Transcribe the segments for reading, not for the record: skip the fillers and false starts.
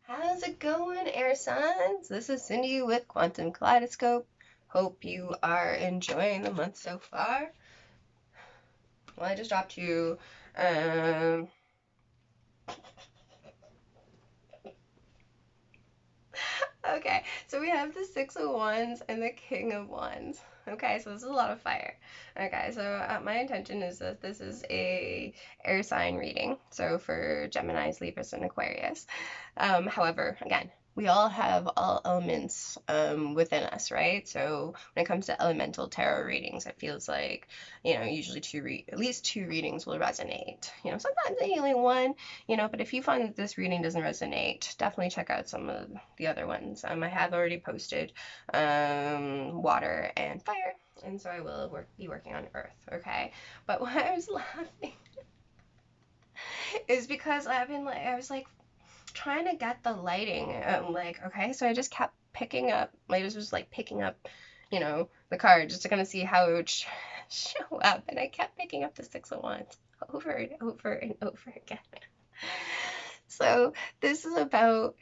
How's it going, air signs? This is Cindy with Quantum Kaleidoscope. Hope you are enjoying the month so far. Well, I just dropped you. Um, okay, so we have the Six of Wands and the King of Wands. Okay, so this is a lot of fire. Okay, so my intention is that this is a air sign reading. So for Geminis, Libras, and Aquarius. However, again, we all have all elements within us, right? So when it comes to elemental tarot readings, it feels like, usually at least two readings will resonate. Sometimes only one, but if you find that this reading doesn't resonate, definitely check out some of the other ones. I have already posted water and fire, and so I will be working on earth, okay? But why I was laughing is because I was like trying to get the lighting. Okay, so I just kept picking up, I just was like picking up, the card just to kind of see how it would show up. And I kept picking up the Six of Wands over and over and over again. So this is about,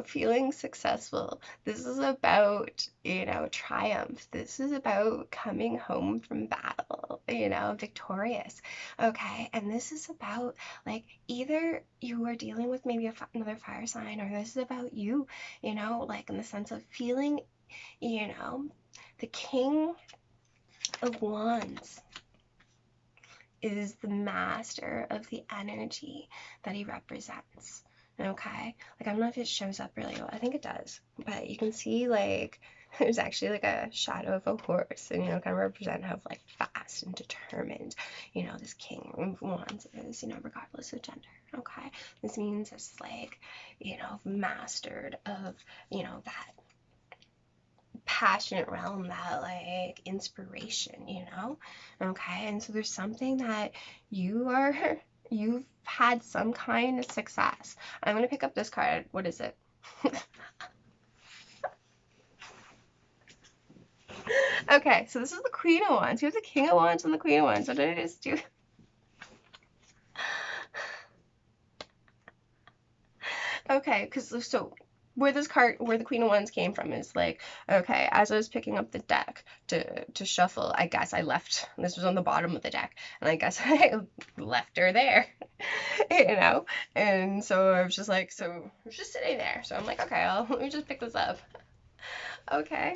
feeling successful. This is about, triumph. This is about coming home from battle, victorious. Okay. And this is about like either you are dealing with maybe another fire sign, or this is about you, like in the sense of feeling, the King of Wands is the master of the energy that he represents. Okay, like I don't know if it shows up really well. I think it does, but you can see like there's actually like a shadow of a horse, and kind of represent how like fast and determined, this King of Wands is, regardless of gender. Okay, this means it's like, mastered of, that passionate realm, that like inspiration, okay. And so there's something that you've had some kind of success. I'm going to pick up this card. What is it? Okay, so this is the Queen of Wands. Here's the King of Wands and the Queen of Wands. What did I just do? Okay, because so where the Queen of Wands came from is like, okay, as I was picking up the deck to shuffle, I guess I left, this was on the bottom of the deck, and I guess I left her there, and so I was just like, so I was just sitting there, so I'm like, okay, let me just pick this up. Okay.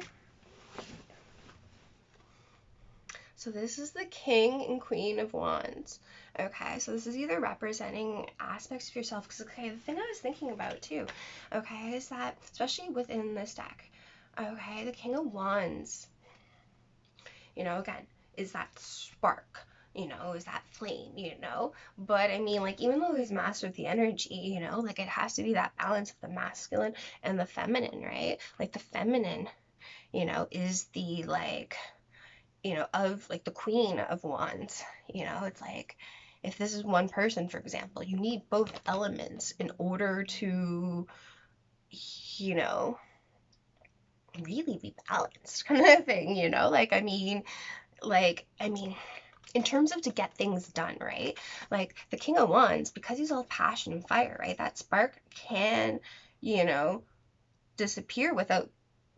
So this is the King and Queen of Wands. Okay, so this is either representing aspects of yourself, because, okay, the thing I was thinking about too, okay, is that, especially within this deck, okay, the King of Wands, again, is that spark, is that flame, but I mean, like, even though he's mastered the energy, like, it has to be that balance of the masculine and the feminine, right? Like, the feminine, is the, like, of like the Queen of Wands, it's like if this is one person, for example, you need both elements in order to, you know, really be balanced, kind of thing, I mean, in terms of to get things done, right? Like the King of Wands, because he's all passion and fire, right? That spark can, you know, disappear without,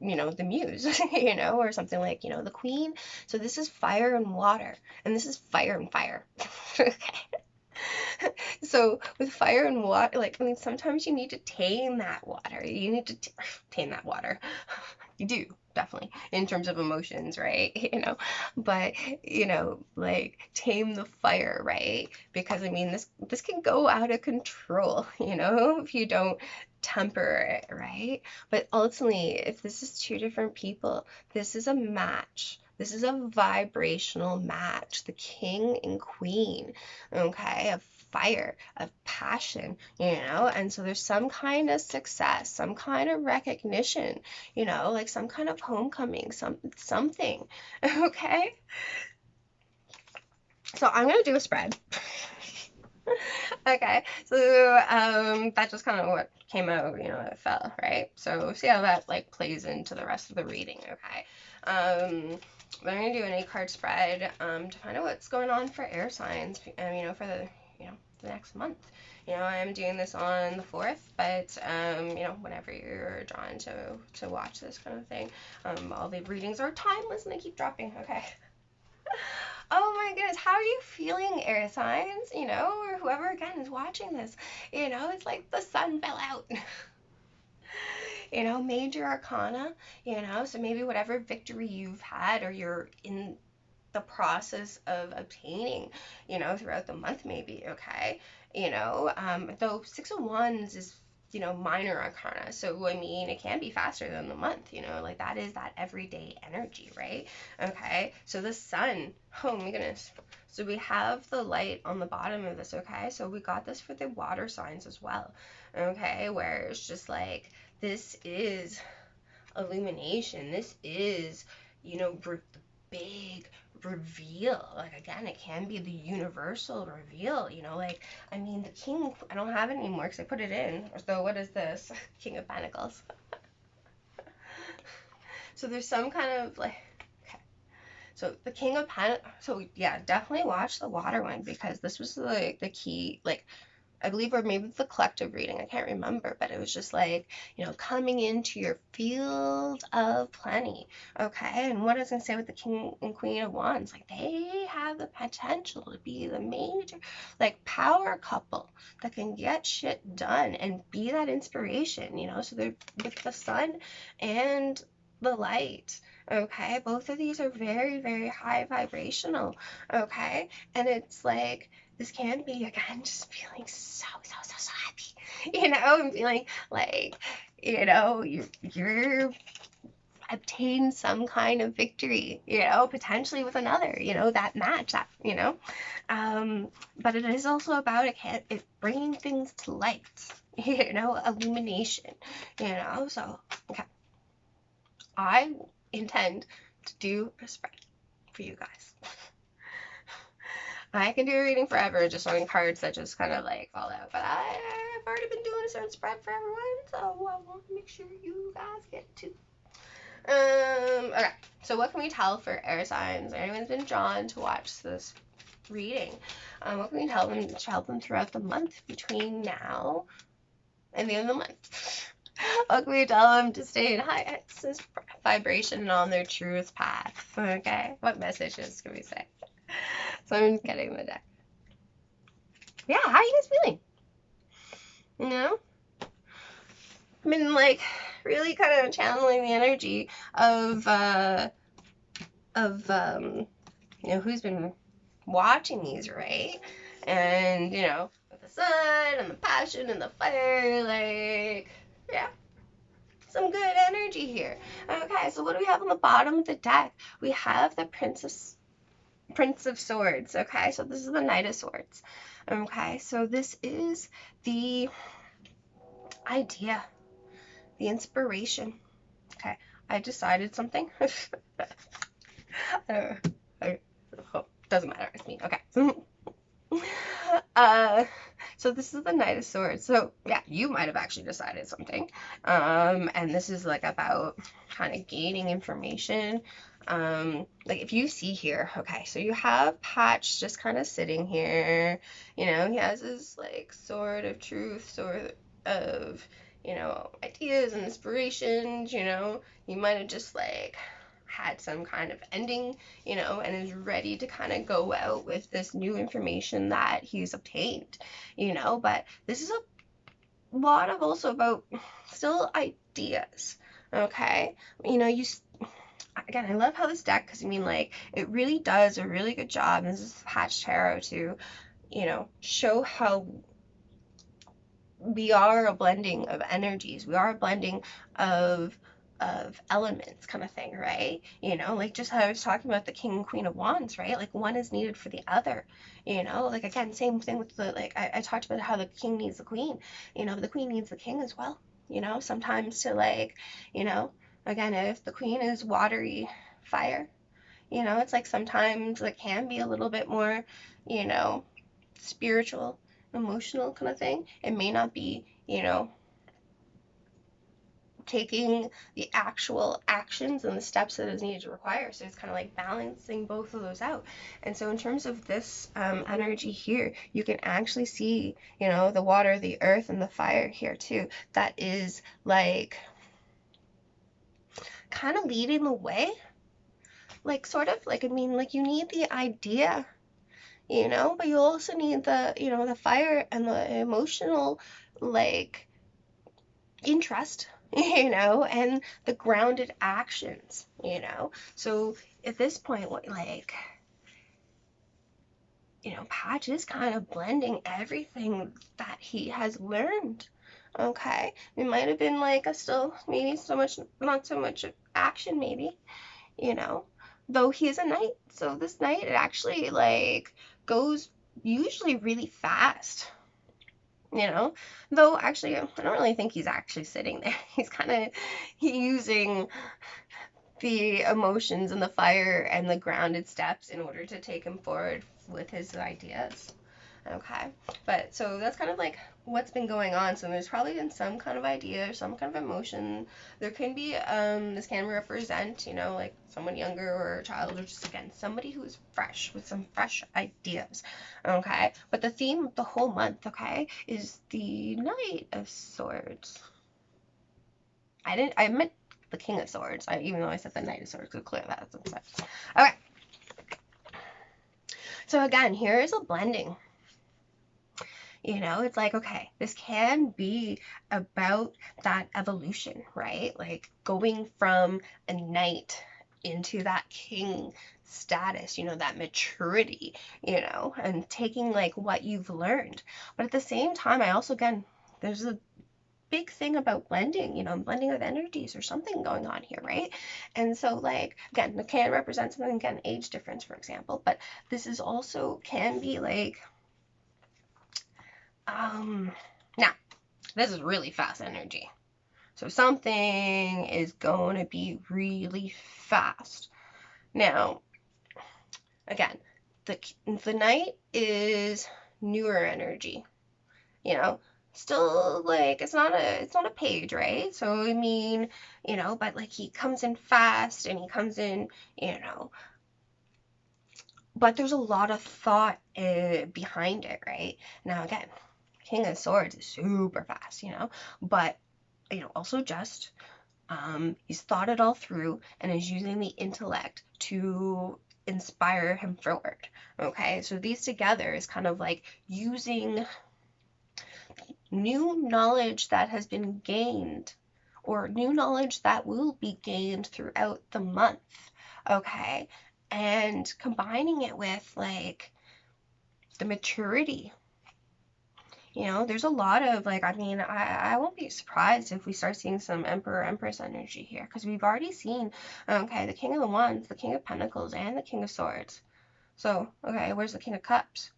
the muse, or something like, the queen. So this is fire and water, and this is fire and fire. Okay. So with fire and water, like, I mean, sometimes you need to tame that water. You need to tame that water. You do, definitely, in terms of emotions, right? But, like tame the fire, right? Because I mean, this can go out of control, if you don't temper it, right? But ultimately, if this is two different people, this is a match. This is a vibrational match. The king and queen, okay, of fire, of passion, and so there's some kind of success, some kind of recognition, like some kind of homecoming, something, okay? So I'm gonna do a spread. Okay, so that's just kind of what came out, it fell, right? So see how that like plays into the rest of the reading, okay? I'm gonna do an 8-card spread to find out what's going on for air signs, for the the next month. I am doing this on the 4th, but whenever you're drawn to watch this kind of thing, all the readings are timeless and they keep dropping. Okay. Oh my goodness, how are you feeling, air signs? Or whoever again is watching this. It's like the sun fell out. Major arcana, so maybe whatever victory you've had or you're in the process of obtaining, throughout the month maybe, okay? Though Six of Wands is, minor arcana. So, I mean, it can be faster than the month, like that is that everyday energy, right? Okay, so the sun, oh my goodness. So we have the light on the bottom of this, okay? So we got this for the water signs as well, okay? Where it's just like, this is illumination. This is, the big reveal. Like, again, it can be the universal reveal, like, I mean, the king, I don't have it anymore because I put it in. So what is this? King of Pentacles. So there's some kind of like, okay. So the King of Pentacles, so yeah, definitely watch the water one, because this was like the key, like, I believe, or maybe the collective reading, I can't remember, but it was just like, coming into your field of plenty, okay? And what I was going to say with the King and Queen of Wands, like, they have the potential to be the major, like, power couple that can get shit done and be that inspiration, so they're with the sun and the light, okay? Both of these are very, very high vibrational, okay? And it's like, this can be, again, just feeling so happy, and feeling like, you're obtained some kind of victory, potentially with another, that match, that, but it is also about it bringing things to light, illumination, so, okay. I intend to do a spread for you guys. I can do a reading forever just on cards that just kind of like fall out, but I've already been doing a certain spread for everyone, so I want to make sure you guys get to. Okay, so what can we tell for air signs? Anyone's been drawn to watch this reading? What can we tell them to help them throughout the month between now and the end of the month? What can we tell them to stay in high vibration and on their truest path? Okay, what messages can we say? So I'm getting the deck. Yeah, how are you guys feeling? I mean, like, really kind of channeling the energy of who's been watching these, right? And, with the sun and the passion and the fire, like, yeah, some good energy here. Okay, so what do we have on the bottom of the deck? We have the Prince of Swords, okay? So this is the Knight of Swords, okay? So this is the idea, the inspiration, okay? I decided something. Doesn't matter, it's me, okay. So this is the Knight of Swords. So yeah, you might have actually decided something. And this is like about kind of gaining information. Like if you see here, okay, so you have Patch just kind of sitting here, he has his like sword of truth, sword of, ideas and inspirations, you might have just like had some kind of ending, and is ready to kind of go out with this new information that he's obtained, but this is a lot of also about still ideas, okay? Again, I love how this deck, because I mean, like, it really does a really good job, and this is Patch Tarot, to, show how we are a blending of energies, we are a blending of elements kind of thing, right? Like just how I was talking about the King and Queen of Wands, right? Like one is needed for the other, like again, same thing with the, like I talked about how the king needs the queen, the queen needs the king as well, sometimes to like, again, if the queen is watery fire, it's like sometimes it can be a little bit more, spiritual, emotional kind of thing. It may not be, taking the actual actions and the steps that is needed to require. So it's kind of like balancing both of those out. And so in terms of this energy here, you can actually see, you know, the water, the earth, and the fire here too. That is like kind of leading the way. Like sort of like, I mean, like you need the idea, you know, but you also need the, you know, the fire and the emotional like interest, you know, and the grounded actions, you know. So at this point, what like, you know, Patch is kind of blending everything that he has learned. Okay, it might have been like a still maybe so much, not so much action, maybe, you know, though he's a knight. So this knight, it actually like goes usually really fast, you know, though actually I don't really think he's actually sitting there. He's kind of using the emotions and the fire and the grounded steps in order to take him forward with his ideas. Okay, but so that's kind of like what's been going on. So there's probably been some kind of idea, some kind of emotion. There can be this can represent, you know, like someone younger or a child, or just again somebody who is fresh with some fresh ideas. Okay, but the theme of the whole month, okay, is the Knight of Swords. I meant the King of Swords, even though I said the Knight of Swords, so clear that up. Okay, so again, here is a blending. You know, it's like, okay, this can be about that evolution, right? Like going from a knight into that king status, you know, that maturity, you know, and taking like what you've learned. But at the same time, I also, again, there's a big thing about blending, you know, blending of energies or something going on here, right? And so like, again, the can represent something, again, age difference, for example, but this is also can be like, now, this is really fast energy. So something is going to be really fast. Now, again, the knight is newer energy. You know, still like it's not a page, right? So I mean, you know, but like he comes in fast and he comes in, you know, but there's a lot of thought behind it, right? Now again, King of Swords is super fast, you know, but you know, also just he's thought it all through and is using the intellect to inspire him forward. Okay, so these together is kind of like using new knowledge that has been gained or new knowledge that will be gained throughout the month. Okay, and combining it with like the maturity. You know, there's a lot of like, I mean, I won't be surprised if we start seeing some Emperor Empress energy here, because we've already seen, okay, the King of the Wands, the King of Pentacles, and the King of Swords. So, okay, where's the King of Cups?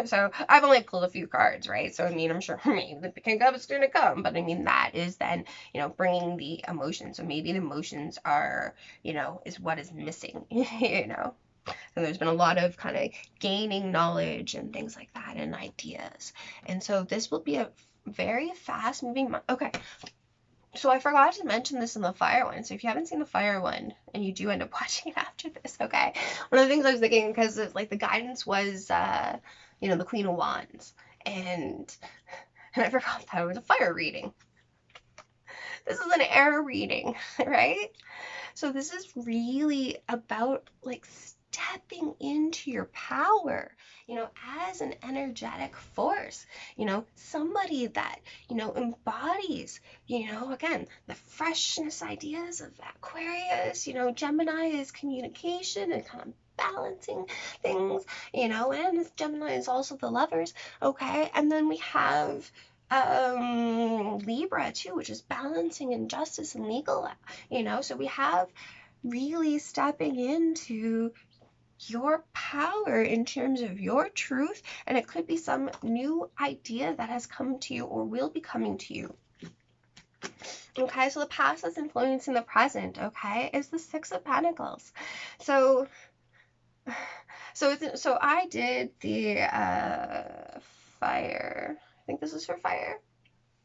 So I've only pulled a few cards, right? So I mean, I'm sure maybe the King of Cups is going to come, but I mean that is then, you know, bringing the emotions. So maybe the emotions are, you know, is what is missing, you know. And there's been a lot of kind of gaining knowledge and things like that and ideas. And so this will be a very fast moving month. Okay. So I forgot to mention this in the fire one. So if you haven't seen the fire one and you do end up watching it after this, okay. One of the things I was thinking, because like the guidance was, you know, the Queen of Wands. And I forgot that it was a fire reading. This is an air reading, right? So this is really about like stepping into your power, you know, as an energetic force, you know, somebody that, you know, embodies, you know, again, the freshness ideas of Aquarius, you know, Gemini is communication and kind of balancing things, you know, and Gemini is also the lovers, okay? And then we have Libra too, which is balancing injustice and legal, you know, so we have really stepping into your power in terms of your truth, and it could be some new idea that has come to you or will be coming to you. Okay, so the past is influencing the present, okay, is the Six of Pentacles. So I did the fire. I think this is for fire.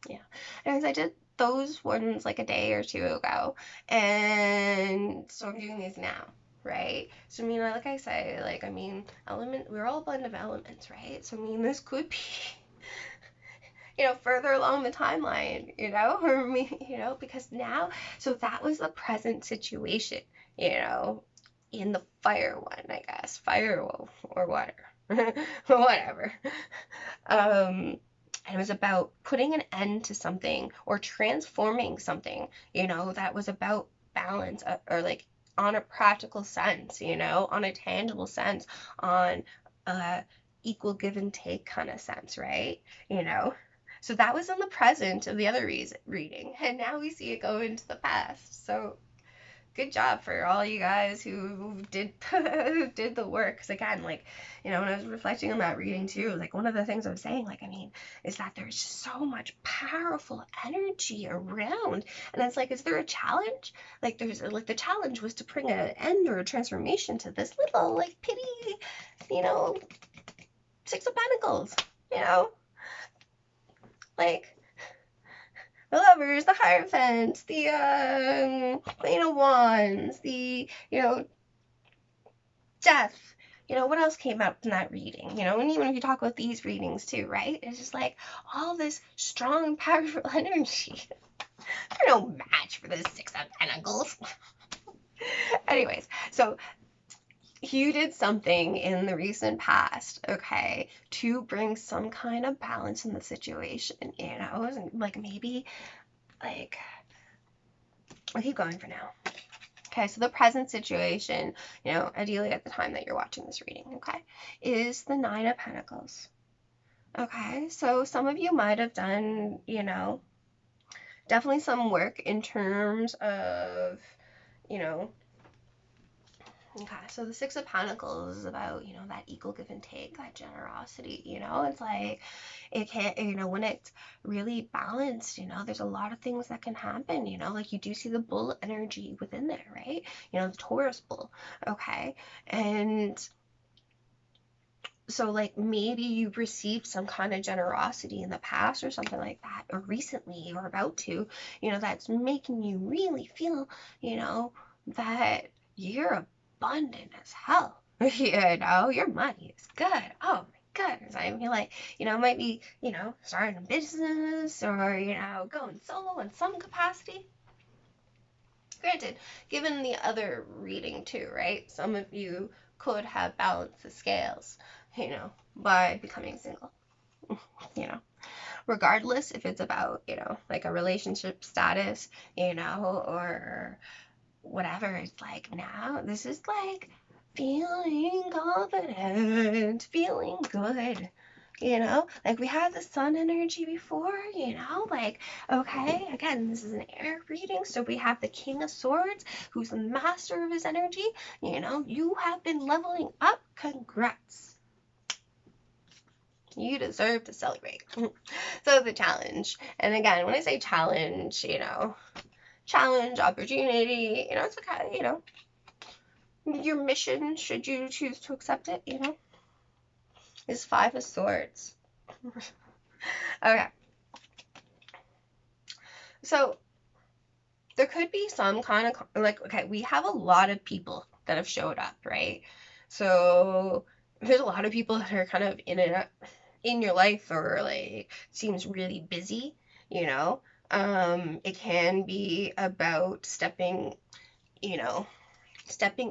Yeah. Anyways, I did those ones like a day or two ago, and so I'm doing these now, right? So I mean, like I say, like I mean, we're all a blend of elements, right? So I mean, this could be, further along the timeline, or me, because now, so that was the present situation, in the fire one, I guess, fire or water, whatever. And it was about putting an end to something or transforming something, that was about balance, or like on a practical sense, on a tangible sense, on a equal give and take kind of sense, right? So that was in the present of the other reading, and now we see it go into the past. So good job for all you guys who did did the work. Because again, like, when I was reflecting on that reading too, like one of the things I was saying, like, I mean, is that there's so much powerful energy around, and it's like, is there a challenge? Like, there's like the challenge was to bring an end or a transformation to this little like pity, Six of Pentacles, like the Lovers, the Hierophant, the Queen of Wands, the, Death. What else came up in that reading? And even if you talk about these readings too, right? It's just like all this strong, powerful energy. They're no match for the Six of Pentacles. Anyways, so you did something in the recent past, okay, to bring some kind of balance in the situation, like maybe, like, I'll keep going for now. Okay, so the present situation, ideally at the time that you're watching this reading, okay, is the Nine of Pentacles. Okay, so some of you might have done, definitely some work in terms of, okay, so the Six of Pentacles is about, that equal give and take, that generosity, it's like, it can't, when it's really balanced, there's a lot of things that can happen, like you do see the bull energy within there, right? The Taurus bull, okay? And so like maybe you've received some kind of generosity in the past or something like that, or recently or about to, that's making you really feel, that you're abundant as hell. Your money is good. Oh my goodness. I mean, like, it might be, starting a business or, going solo in some capacity. Granted, given the other reading too, right? Some of you could have balanced the scales, by becoming single, regardless if it's about, like a relationship status, or whatever. It's like, now this is like feeling confident, feeling good, like we had the sun energy before, like, okay, again, this is an air reading, so we have the King of Swords, who's the master of his energy, you have been leveling up, congrats. You deserve to celebrate. So the challenge, and again, when I say challenge, challenge, opportunity, it's okay, your mission, should you choose to accept it, is Five of Swords. Okay. So there could be some kind of, like, okay, we have a lot of people that have showed up, right? So there's a lot of people that are kind of in your life, or like seems really busy, it can be about stepping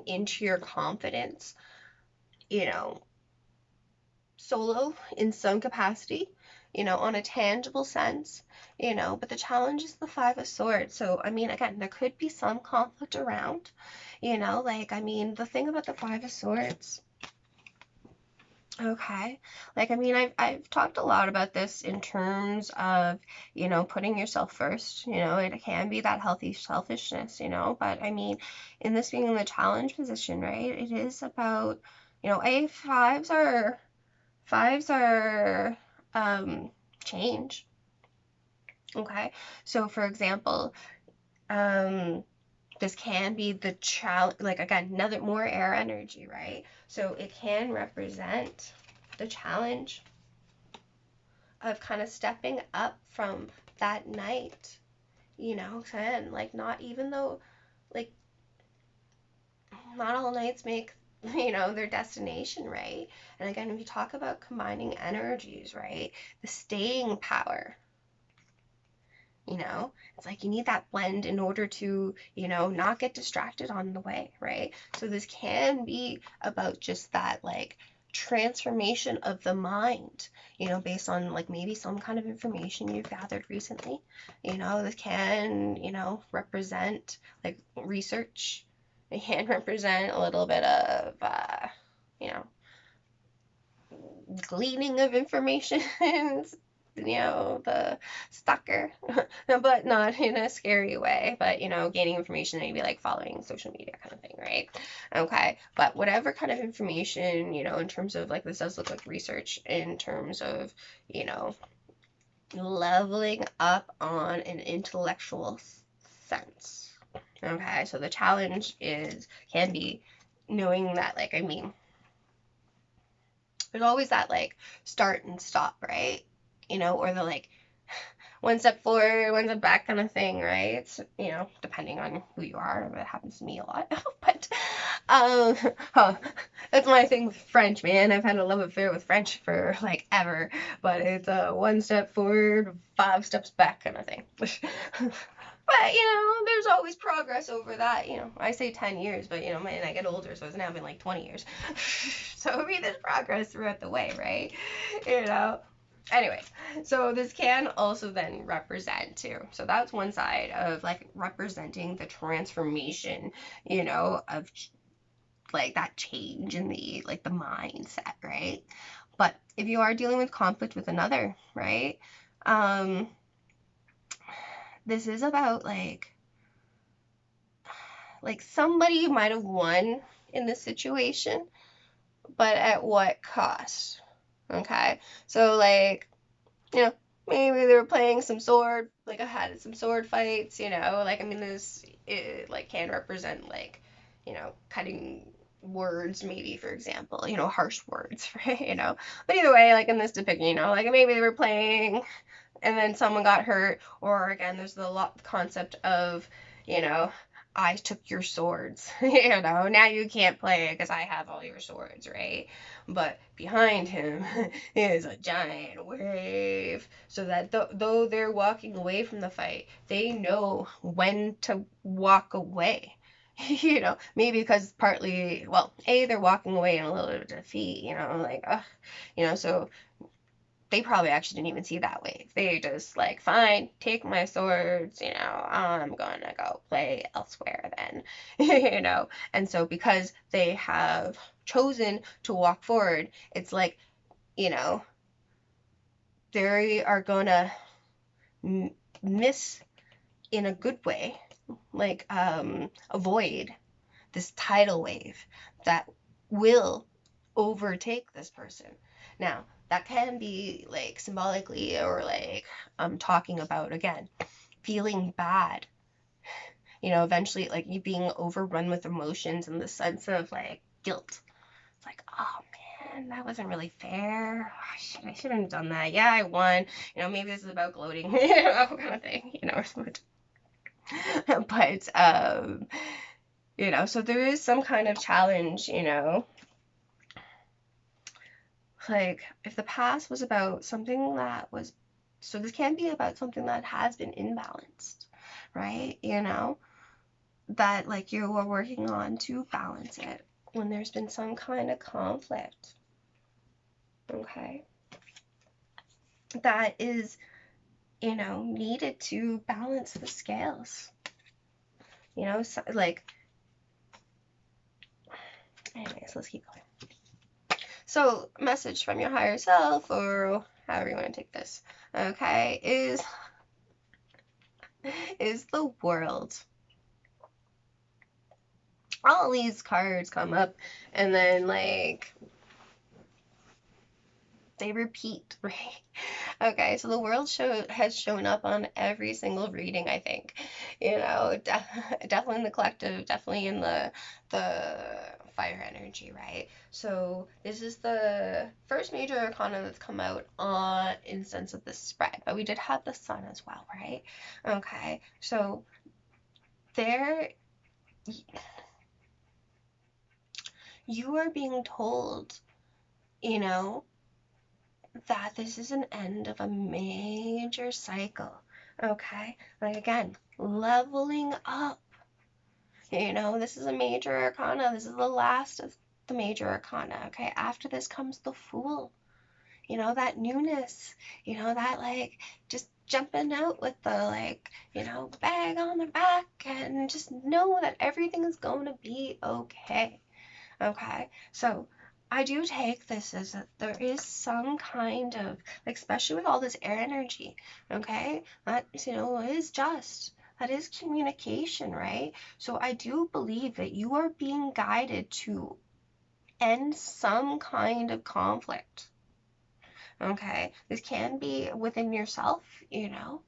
into your confidence, solo in some capacity, on a tangible sense, but the challenge is the Five of Swords. So, I mean, again, there could be some conflict around, like, I mean, the thing about the Five of Swords, okay, like, I mean, I've talked a lot about this in terms of, putting yourself first, it can be that healthy selfishness, but I mean, in this being in the challenge position, right, it is about, fives are change. Okay, so for example, this can be the challenge, like, again, another more air energy, right? So it can represent the challenge of kind of stepping up from that night, you know, again, like, not even though, like, not all nights make, you know, their destination, right? And again, if you talk about combining energies, right, the staying power, you know, it's like you need that blend in order to, you know, not get distracted on the way, right? So this can be about just that, like, transformation of the mind, you know, based on like maybe some kind of information you've gathered recently. You know, this can, you know, represent like research. It can represent a little bit of, you know, gleaning of information, you know, the stalker, but not in a scary way, but, you know, gaining information, maybe like following social media kind of thing, right? Okay, but whatever kind of information, you know, in terms of like, this does look like research in terms of, you know, leveling up on an intellectual sense. Okay, so the challenge can be knowing that, like, I mean, there's always that like start and stop, right? You know, or the like one step forward, one step back kind of thing, right? It's, you know, depending on who you are, it happens to me a lot. But that's my thing with French, man. I've had a love affair with French for like ever, but it's a one step forward, 5 steps back kind of thing. But, you know, there's always progress over that. You know, I say 10 years, but, you know, man, I get older, so it's now been like 20 years. So, I mean, there's progress throughout the way, right? You know? Anyway, so this can also then represent too. So that's one side of like representing the transformation, you know, of like that change in the like the mindset, right? But if you are dealing with conflict with another, right? This is about like somebody might have won in this situation, but at what cost? Okay, so like, you know, maybe they were playing some sword, like I had some sword fights, you know, like, I mean, this, it like can represent like, you know, cutting words, maybe, for example, you know, harsh words, right? You know, but either way, like in this depiction, you know, like maybe they were playing and then someone got hurt, or again, there's the concept of, you know, I took your swords, you know, now you can't play because I have all your swords, right? But behind him is a giant wave, so that though they're walking away from the fight, they know when to walk away. You know, maybe because partly, well, they're walking away in a little bit of defeat, you know, like, you know, so they probably actually didn't even see that wave. They just like, fine, take my swords, you know, I'm gonna go play elsewhere then, you know. And so because they have chosen to walk forward, it's like, you know, they are gonna miss in a good way, like avoid this tidal wave that will overtake this person. Now, that can be like symbolically, or like talking about, again, feeling bad, you know, eventually like you being overrun with emotions and the sense of like guilt. It's like, oh man, that wasn't really fair. Oh, I shouldn't have done that. Yeah, I won. You know, maybe this is about gloating, you know, kind of thing, you know, but you know, so there is some kind of challenge, you know, like if the past was about something that was, so this can be about something that has been imbalanced, right? You know, that like you are working on to balance it when there's been some kind of conflict, okay, that is, you know, needed to balance the scales, you know, so, like, anyways, let's keep going. So, message from your higher self, or however you want to take this, okay, is the World. All these cards come up and then like they repeat, right? Okay, so the World has shown up on every single reading, I think. You know, definitely in the collective, definitely in the fire energy, right? So this is the first major arcana that's come out on in sense of the spread, but we did have the sun as well, right? Okay, so there you are being told, you know, that this is an end of a major cycle. Okay, like again, leveling up. You know, this is a major arcana. This is the last of the major arcana. Okay, after this comes the Fool. You know, that newness. You know, that like just jumping out with the like, you know, bag on the back and just know that everything is going to be okay. Okay, so I do take this as that there is some kind of, like, especially with all this air energy, okay, that, you know, is just, that is communication, right? So I do believe that you are being guided to end some kind of conflict, okay? This can be within yourself, you know,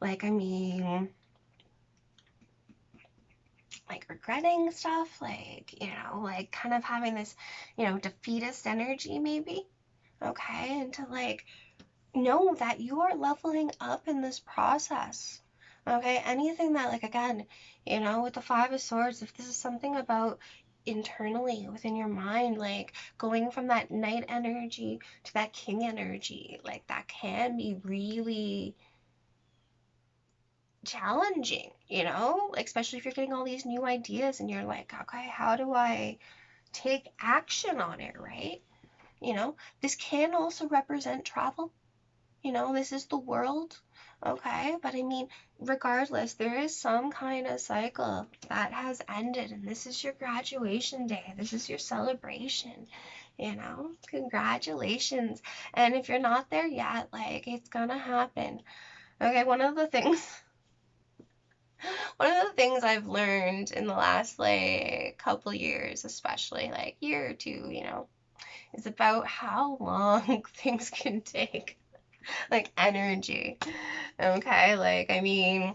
like, I mean, like regretting stuff, like, you know, like kind of having this, you know, defeatist energy maybe, okay? And to like know that you are leveling up in this process, okay? Anything that, like, again, you know, with the Five of Swords, if this is something about internally within your mind, like going from that Knight energy to that King energy, like that can be really challenging, you know, like, especially if you're getting all these new ideas and you're like, okay, how do I take action on it, right? You know, this can also represent travel. You know, this is the world, okay? But I mean, regardless, there is some kind of cycle that has ended, and this is your graduation day. This is your celebration, you know? Congratulations. And if you're not there yet, like, it's gonna happen. Okay, one of the things I've learned in the last like couple years, especially like year or two, you know, is about how long things can take. Like energy. Okay, like I mean,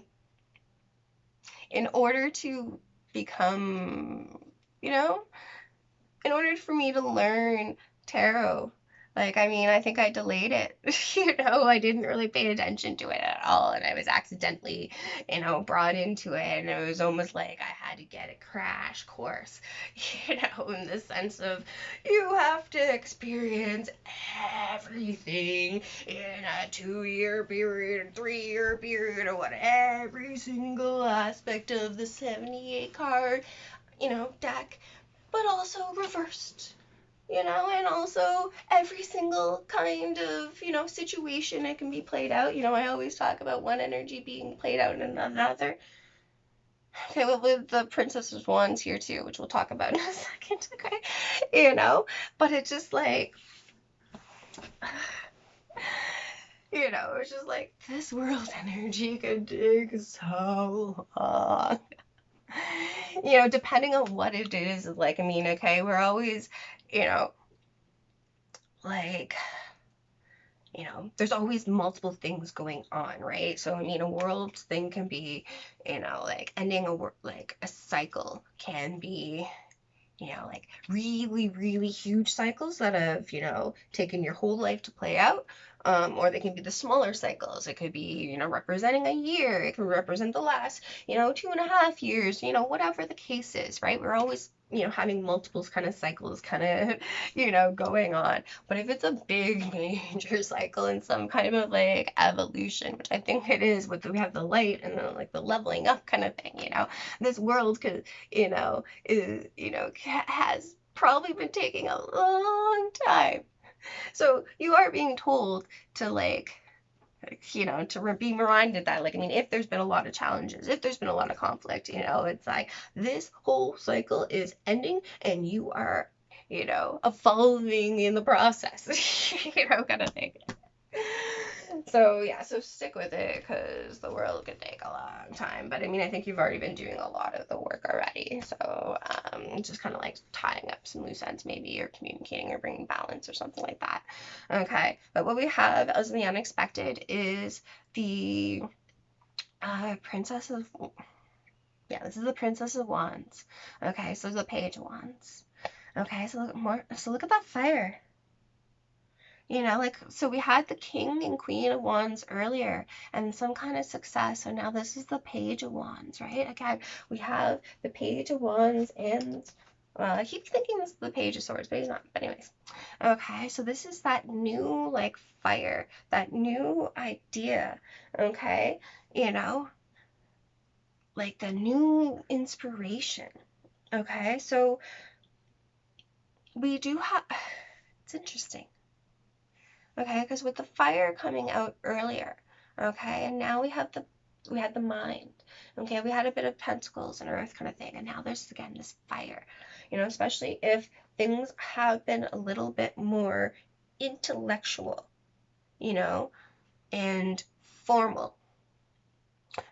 in order to become, you know, in order for me to learn tarot, like, I mean, I think I delayed it. You know, I didn't really pay attention to it at all, and I was accidentally, you know, brought into it, and it was almost like I had to get a crash course, you know, in the sense of you have to experience everything in a 2-year period, 3-year period, or what, every single aspect of the 78 card, you know, deck, but also reversed, you know, and also every single kind of, you know, situation it can be played out. You know, I always talk about one energy being played out in another. Okay, well, with the Princess of Wands here too, which we'll talk about in a second, okay? You know, but it's just like, you know, it's just like this world energy could take so long. You know, depending on what it is, like, I mean, okay, we're always, you know, like, you know, there's always multiple things going on, right? So, I mean, a world thing can be, you know, like ending like a cycle can be, you know, like really, really huge cycles that have, you know, taken your whole life to play out. Or they can be the smaller cycles. It could be, you know, representing a year. It can represent the last, you know, 2.5 years, you know, whatever the case is, right? We're always, you know, having multiple kind of cycles kind of, you know, going on. But if it's a big major cycle and some kind of like evolution, which I think it is, with we have the light and the like the leveling up kind of thing, you know, this world could, you know, is, you know, has probably been taking a long time. So you are being told to like, you know, to be reminded that, like, I mean, if there's been a lot of challenges, if there's been a lot of conflict, you know, it's like this whole cycle is ending and you are, you know, evolving in the process, you know, kind of thing. So yeah, so stick with it because the world could take a long time. But I mean, I think you've already been doing a lot of the work already. So just kind of like tying up some loose ends maybe, or communicating or bringing balance or something like that. Okay, but what we have as the unexpected is the Princess of Yeah, this is the Princess of Wands. Okay, so the Page of Wands. Okay, so look at that fire. You know, like, so we had the King and Queen of Wands earlier and some kind of success. So now this is the Page of Wands, right? Again, we have the Page of Wands and, I keep thinking this is the Page of Swords, but he's not. But anyways, okay, so this is that new, like, fire, that new idea, okay? You know, like the new inspiration, okay? So we do have, it's interesting. Okay, because with the fire coming out earlier, okay, and now we had the mind, okay, we had a bit of pentacles and earth kind of thing, and now there's again this fire, you know, especially if things have been a little bit more intellectual, you know, and formal.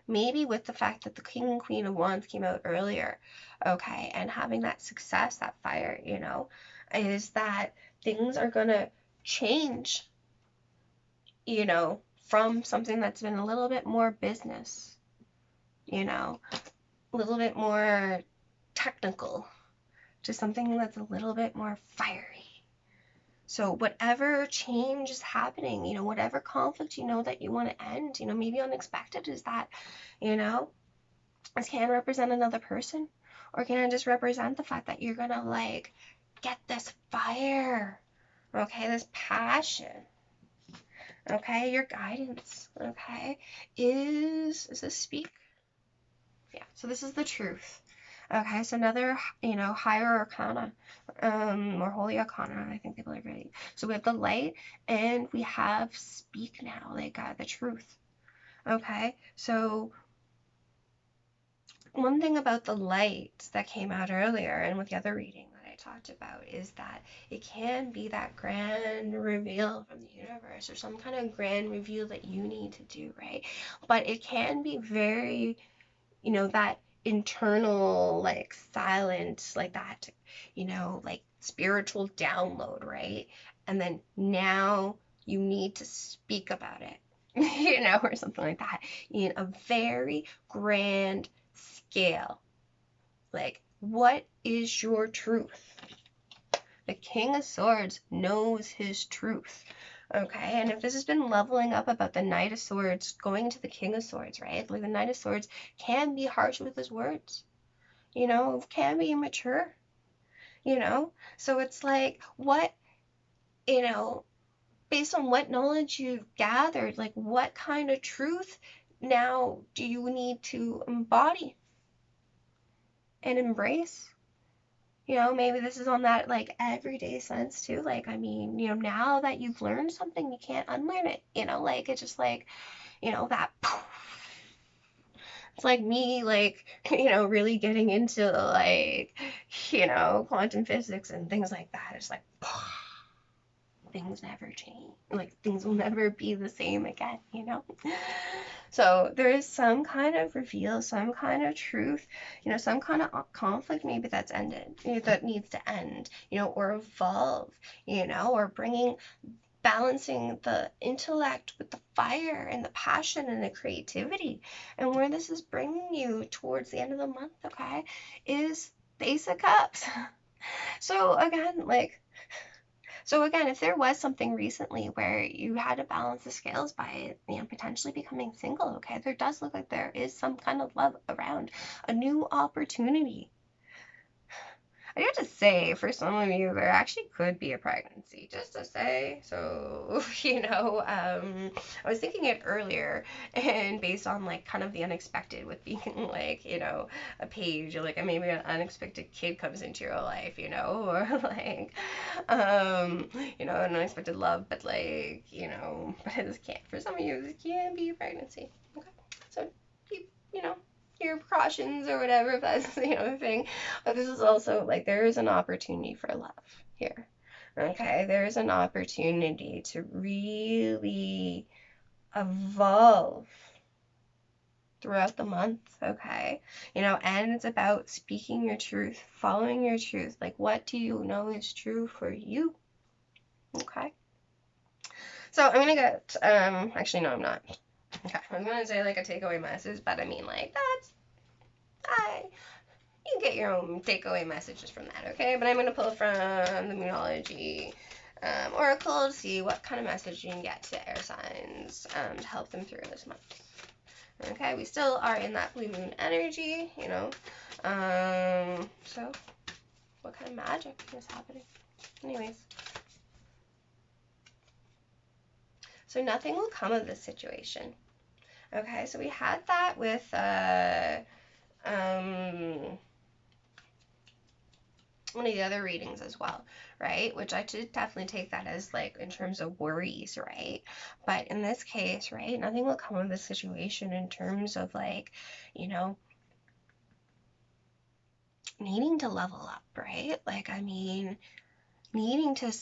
Maybe with the fact that the King and Queen of Wands came out earlier, okay, and having that success, that fire, you know, is that things are gonna change, you know, from something that's been a little bit more business, you know, a little bit more technical, to something that's a little bit more fiery. So whatever change is happening, you know, whatever conflict you know that you want to end, you know, maybe unexpected is that, you know, this can represent another person, or can it just represent the fact that you're gonna like get this fire, okay, this passion. Okay, your guidance, okay, is this speak? Yeah, so this is the truth. Okay, so another, you know, higher arcana, or holy arcana, I think people are ready. So we have the light, and we have speak now, like the truth. Okay, so one thing about the light that came out earlier, and with the other reading that I talked about, is that it can be that grand reveal from the universe, or some kind of grand reveal that you need to do, right? But it can be very, you know, that internal, like, silent, like that, you know, like spiritual download, right? And then now you need to speak about it, you know, or something like that, in a very grand scale. Like, what is your truth? The King of Swords knows his truth. Okay, and if this has been leveling up about the Knight of Swords going to the King of Swords, right? Like the Knight of Swords can be harsh with his words, you know, can be immature, you know? So it's like, what, you know, based on what knowledge you've gathered, like what kind of truth now do you need to embody and embrace? You know, maybe this is on that like everyday sense too. Like, I mean, you know, now that you've learned something, you can't unlearn it. You know, like it's just like, you know, that. It's like me, like, you know, really getting into like, you know, quantum physics and things like that. It's like, things never change. Like, things will never be the same again, you know? So there is some kind of reveal, some kind of truth, you know, some kind of conflict maybe that's ended, you know, that needs to end, you know, or evolve, you know, or balancing the intellect with the fire and the passion and the creativity. And where this is bringing you towards the end of the month, okay, is the Ace of Cups. So again, if there was something recently where you had to balance the scales by, you know, potentially becoming single, okay, there does look like there is some kind of love around, a new opportunity. I have to say, for some of you, there actually could be a pregnancy, just to say. So, you know, I was thinking it earlier, and based on like kind of the unexpected with being like, you know, a page, or like maybe an unexpected kid comes into your life, you know, or like, you know, an unexpected love, but like, you know, but this can't, for some of you, this can be a pregnancy. Okay, so keep, you know, your precautions or whatever, if that's, you know, a thing. But this is also like there is an opportunity for love here. Okay, there is an opportunity to really evolve throughout the month, okay? You know, and it's about speaking your truth, following your truth. Like, what do you know is true for you? Okay. So I'm gonna get, actually, no, I'm not. Okay, I'm gonna say like a takeaway message, but I mean, like, You get your own takeaway messages from that, okay? But I'm going to pull from the Moonology Oracle to see what kind of message you can get to air signs to help them through this month. Okay, we still are in that blue moon energy, you know. So what kind of magic is happening? Anyways. So nothing will come of this situation. Okay, so we had that with one of the other readings as well, right? Which I should definitely take that as like in terms of worries, right? But in this case, right, nothing will come of this situation in terms of like, you know, needing to level up, right? Like, I mean, needing to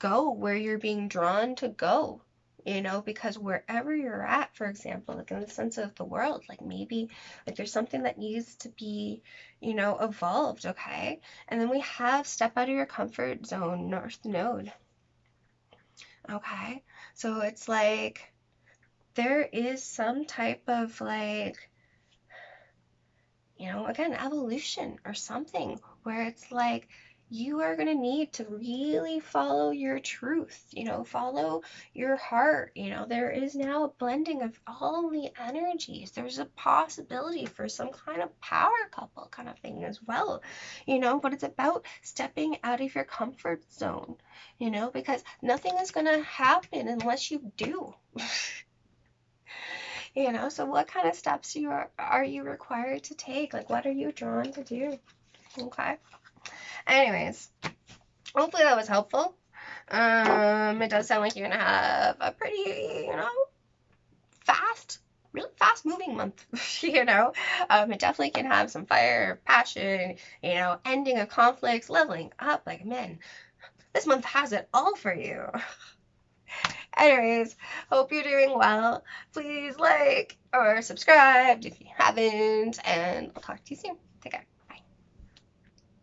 go where you're being drawn to go, you know, because wherever you're at, for example, like in the sense of the world, like maybe like there's something that needs to be, you know, evolved, okay? And then we have step out of your comfort zone, North Node, okay? So it's like there is some type of like, you know, again, evolution or something where it's like you are going to need to really follow your truth, you know, follow your heart. You know, there is now a blending of all the energies. There's a possibility for some kind of power couple kind of thing as well, you know, but it's about stepping out of your comfort zone, you know, because nothing is going to happen unless you do. You know, so what kind of steps are you required to take? Like, what are you drawn to do? Okay. Anyways, hopefully that was helpful. It does sound like you're gonna have a pretty, you know, really fast moving month. You know, it definitely can have some fire, passion, you know, ending of conflicts, leveling up. Like, man, this month has it all for you. Anyways, hope you're doing well. Please like or subscribe if you haven't, and I'll talk to you soon. Take care.